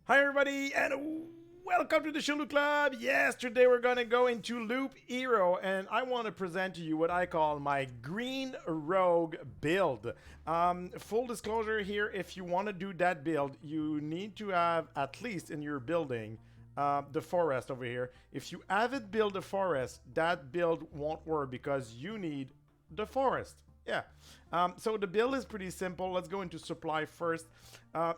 Hi everybody and welcome to the Shulu Club. Yes, today we're gonna go into Loop Hero and I want to present to you what I call my Green Rogue build. Full disclosure here, if you want to do that build, you need to have at least in your building the forest over here. If you haven't built the forest, that build won't work because you need the forest. Yeah. So the build is pretty simple. Let's go into supply first.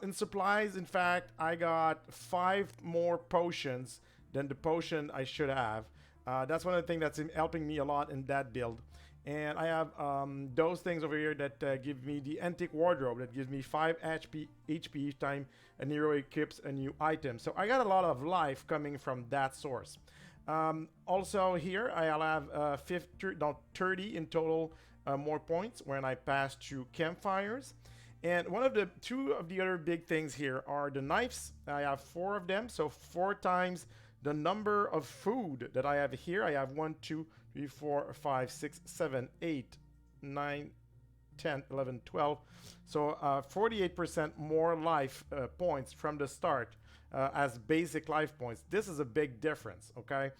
In supplies, in fact, I got 5 more potions than the potion I should have. That's one of the things that's helping me a lot in that build. And I have those things over here that give me the Antique Wardrobe that gives me 5 HP each time an hero equips a new item. So I got a lot of life coming from that source. Also here I'll have 50, no, 30 in total more points when I pass through campfires. And two of the other big things here are the knives. I have 4 of them, so 4 times the number of food that I have here. I have 1, 2, 3, 4, 5, 6, 7, 8, 9, 10, 11, 12. So 48% more life points from the start as basic life points. This is a big difference, okay?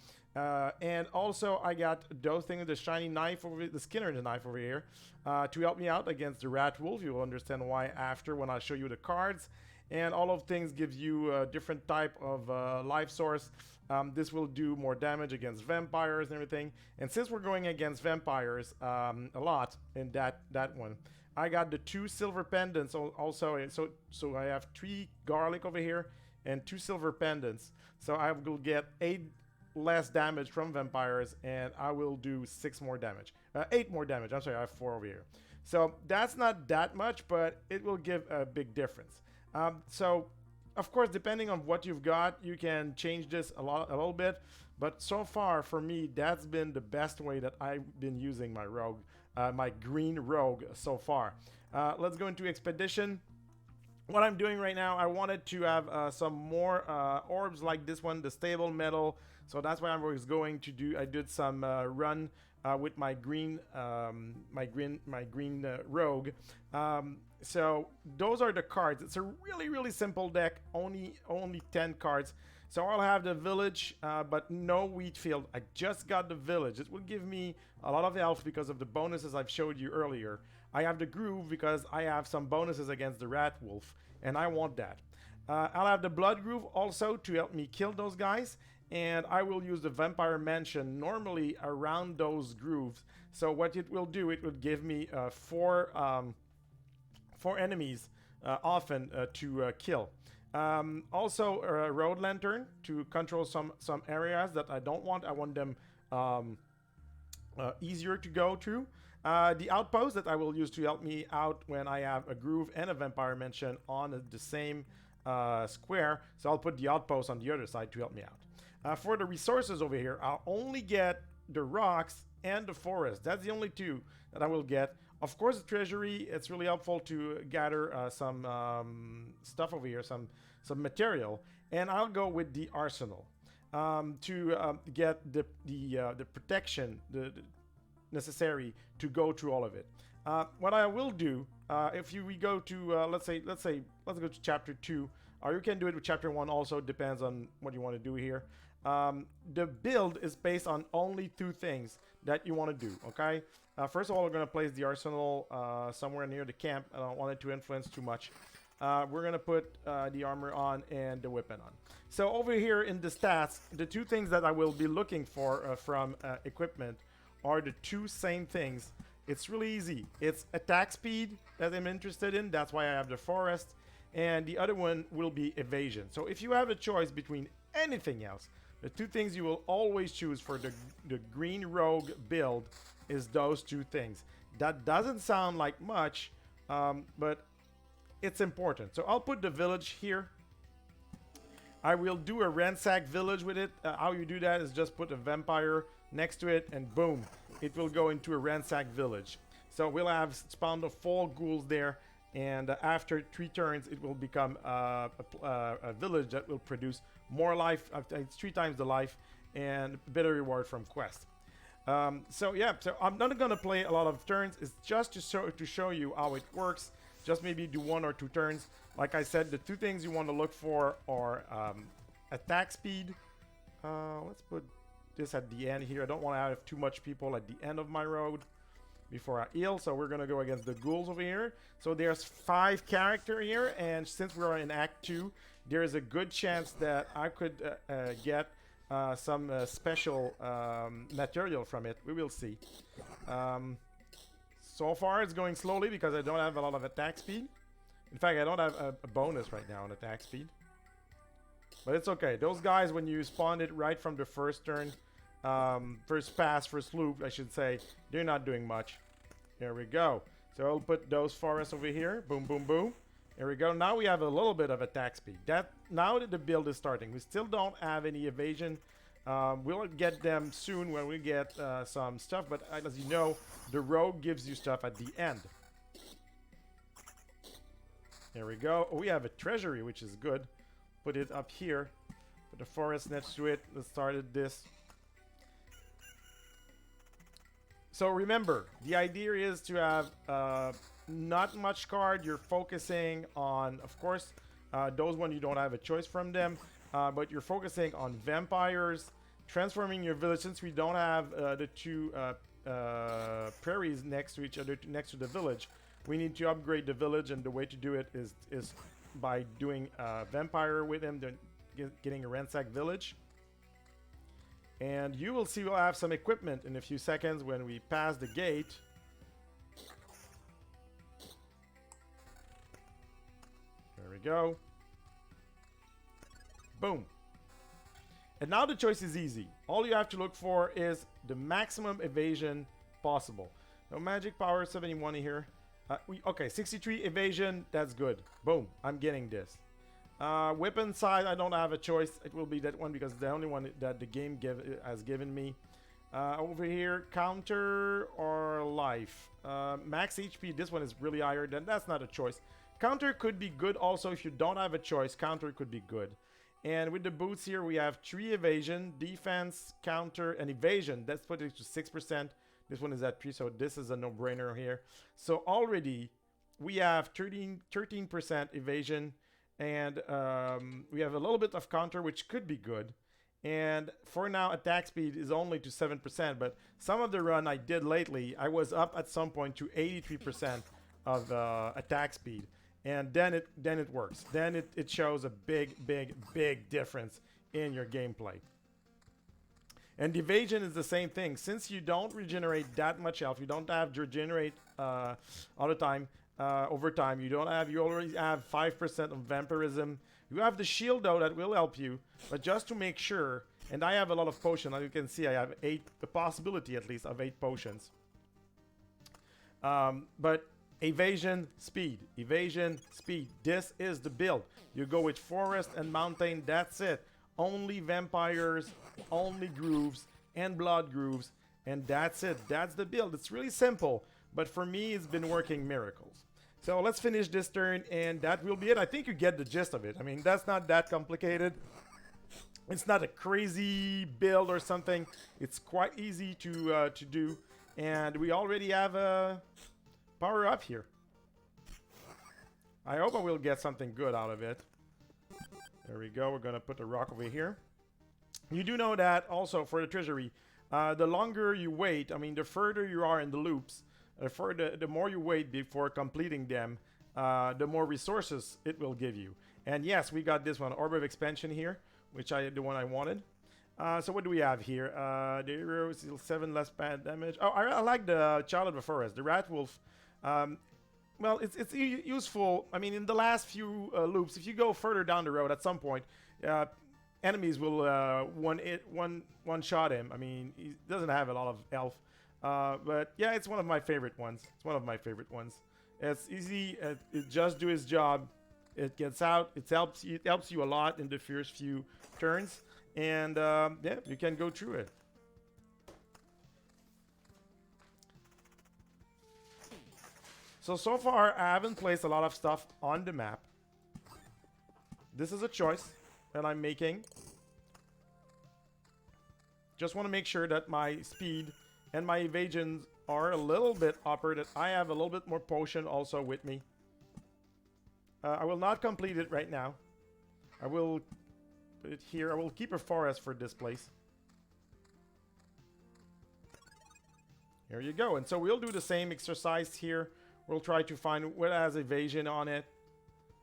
And also I got those things, the shiny knife over the Skinner the knife over here to help me out against the Rat Wolf. You will understand why after when I show you the cards. And all of things gives you a different type of life source. This will do more damage against vampires and everything. And since we're going against vampires a lot in that one, I got the 2 silver pendants also. So I have 3 garlic over here and 2 silver pendants. So I will get 8 less damage from vampires and I will do 6 more damage. 8 more damage. I'm sorry, I have 4 over here. So that's not that much, but it will give a big difference. So of course, depending on what you've got, you can change this a little bit. But so far for me, that's been the best way that I've been using my rogue, my green rogue so far. Let's go into expedition. What I'm doing right now, I wanted to have some more orbs like this one, the stable metal. So that's what I was going to do. I did some run with my green, rogue. So those are the cards. It's a really simple deck. Only 10 cards. So I'll have the village, but no wheat field. I just got the village. It will give me a lot of health because of the bonuses I've showed you earlier. I have the groove because I have some bonuses against the rat wolf, and I want that. I'll have the blood groove also to help me kill those guys, and I will use the vampire mansion normally around those grooves. So what it will do, it would give me 4 enemies often to kill. Also a road lantern to control some areas that I don't want. I want them easier to go through. The outpost that I will use to help me out when I have a groove and a vampire mansion on the same square. So I'll put the outpost on the other side to help me out. For the resources over here, I'll only get the rocks and the forest. That's the only 2 that I will get. Of course, the treasury, it's really helpful to gather some stuff over here, some material. And I'll go with the arsenal to get the protection necessary to go through all of it. What I will do, if we go to, let's go to chapter 2, or you can do it with chapter 1 also, depends on what you want to do here. The build is based on only 2 things that you want to do, okay? First of all, we're going to place the arsenal somewhere near the camp. I don't want it to influence too much. We're going to put the armor on and the weapon on. So over here in the stats, the 2 things that I will be looking for from equipment are the 2 same things. It's really easy. It's attack speed that I'm interested in. That's why I have the forest. And the other one will be evasion. So if you have a choice between anything else, the 2 things you will always choose for the green rogue build is those 2 things. That doesn't sound like much, but it's important. So I'll put the village here. I will do a ransack village with it. How you do that is just put a vampire next to it and boom, it will go into a ransack village. So we'll have spawned of 4 ghouls there, and after 3 turns it will become a village that will produce more life. It's 3 times the life and better reward from quest. So yeah, so I'm not gonna play a lot of turns. It's just to show you how it works. Just maybe do 1 or 2 turns. Like I said, the 2 things you want to look for are attack speed. Let's put this at the end here. I don't want to have too much people at the end of my road before I heal, so we're gonna go against the ghouls over here. So there's 5 character here, and since we're in Act 2, there is a good chance that I could get some special material from it. We will see. So far it's going slowly because I don't have a lot of attack speed. In fact, I don't have a bonus right now on attack speed. But it's okay. Those guys, when you spawned it right from the first turn, first pass, first loop, I should say, they're not doing much. There we go. So I'll put those forests over here. Boom, boom, boom. There we go. Now we have a little bit of attack speed. Now that the build is starting, we still don't have any evasion. We'll get them soon when we get some stuff, but as you know, the rogue gives you stuff at the end. There we go. Oh, we have a treasury, which is good. Put it up here. Put the forest next to it. Let's start this. So remember, the idea is to have not much card. You're focusing on, of course, those when you don't have a choice from them, but you're focusing on vampires, transforming your village. Since we don't have the 2 prairies next to each other, next to the village, we need to upgrade the village, and the way to do it is by doing vampire with them, then getting a ransack village. And you will see we'll have some equipment in a few seconds when we pass the gate. There we go. Boom. And now the choice is easy. All you have to look for is the maximum evasion possible. No magic power 71 here. Okay, 63 evasion, that's good. Boom, I'm getting this. Weapon side, I don't have a choice. It will be that one because it's the only one that the game has given me. Over here, counter or life. Max HP, this one is really higher, then that's not a choice. Counter could be good also if you don't have a choice. Counter could be good. And with the boots here, we have 3 evasion, defense, counter, and evasion. That's put it to 6%. This one is at 3, so this is a no-brainer here. So already, we have 13% evasion, and we have a little bit of counter, which could be good. And for now, attack speed is only to 7%, but some of the run I did lately, I was up at some point to 83% of attack speed. And then it works. Then it shows a big difference in your gameplay. And evasion is the same thing. Since you don't regenerate that much health, you don't have to regenerate all the time, over time. You already have 5% of vampirism. You have the shield though that will help you, but just to make sure. And I have a lot of potions. As you can see, I have the possibility at least of 8 potions. But evasion, speed. Evasion, speed. This is the build. You go with forest and mountain, that's it. Only vampires, only grooves, and blood grooves, and that's it. That's the build. It's really simple, but for me, it's been working miracles. So let's finish this turn, and that will be it. I think you get the gist of it. I mean, that's not that complicated. It's not a crazy build or something. It's quite easy to do, and we already have a power up here. I hope I will get something good out of it. There we go. We're going to put the rock over here. You do know that also for the treasury, the longer you wait, I mean, the further you are in the loops, the more you wait before completing them, the more resources it will give you. And yes, we got this one, Orb of Expansion here, which the one I wanted. So what do we have here? The hero is 7 less bad damage. Oh, I like the Child of the Forest, the Rat Wolf. Well, it's useful. I mean, in the last few loops, if you go further down the road, at some point, enemies will one-shot him. I mean, he doesn't have a lot of health. But yeah, it's one of my favorite ones. It's one of my favorite ones. It's easy. It just do its job. It gets out. It helps you a lot in the first few turns. And yeah, you can go through it. So far, I haven't placed a lot of stuff on the map. This is a choice that I'm making. Just want to make sure that my speed and my evasions are a little bit upper, that I have a little bit more potion also with me. I will not complete it right now. I will put it here. I will keep a forest for this place. Here you go. And so we'll do the same exercise here. We'll try to find what has evasion on it.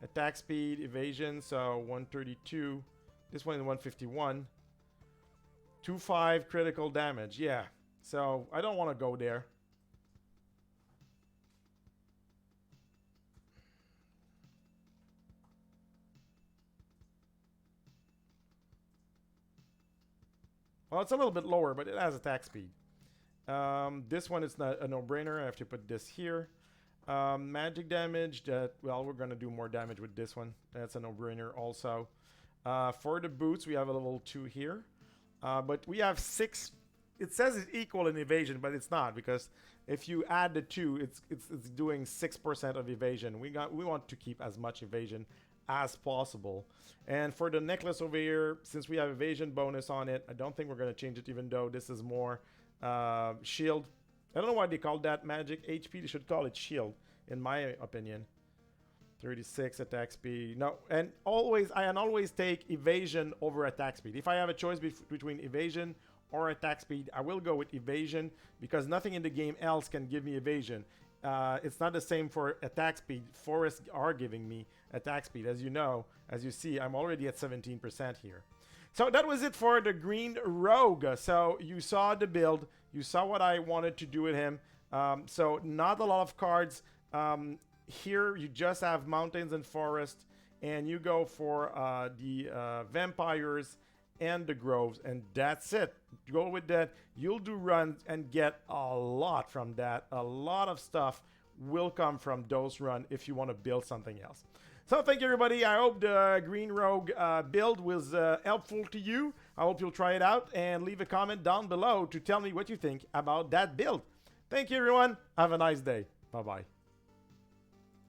Attack speed, evasion, so 132. This one is 151. 2-5 critical damage, yeah. So I don't want to go there. Well, it's a little bit lower, but it has attack speed. This one is not a no-brainer. I have to put this here. Magic damage, well, we're going to do more damage with this one. That's a no-brainer also. For the boots, we have a level 2 here. But we have 6. It says it's equal in evasion, but it's not, because if you add the 2, it's doing 6% of evasion. We want to keep as much evasion as possible. And for the necklace over here, since we have evasion bonus on it, I don't think we're going to change it, even though this is more shield. I don't know why they call that magic HP. They should call it shield, in my opinion. 36 attack speed. No, and I always take evasion over attack speed. If I have a choice between evasion or attack speed, I will go with evasion, because nothing in the game else can give me evasion. It's not the same for attack speed. Forests are giving me attack speed. As you know, as you see, I'm already at 17% here. So that was it for the Green Rogue. So you saw the build. You saw what I wanted to do with him. So not a lot of cards. Here you just have mountains and forest, and you go for the vampires and the groves, and that's it. Go with that. You'll do runs and get a lot from that. A lot of stuff will come from those runs if you want to build something else. So thank you, everybody. I hope the Green Rogue build was helpful to you. I hope you'll try it out and leave a comment down below to tell me what you think about that build. Thank you, everyone. Have a nice day. Bye-bye.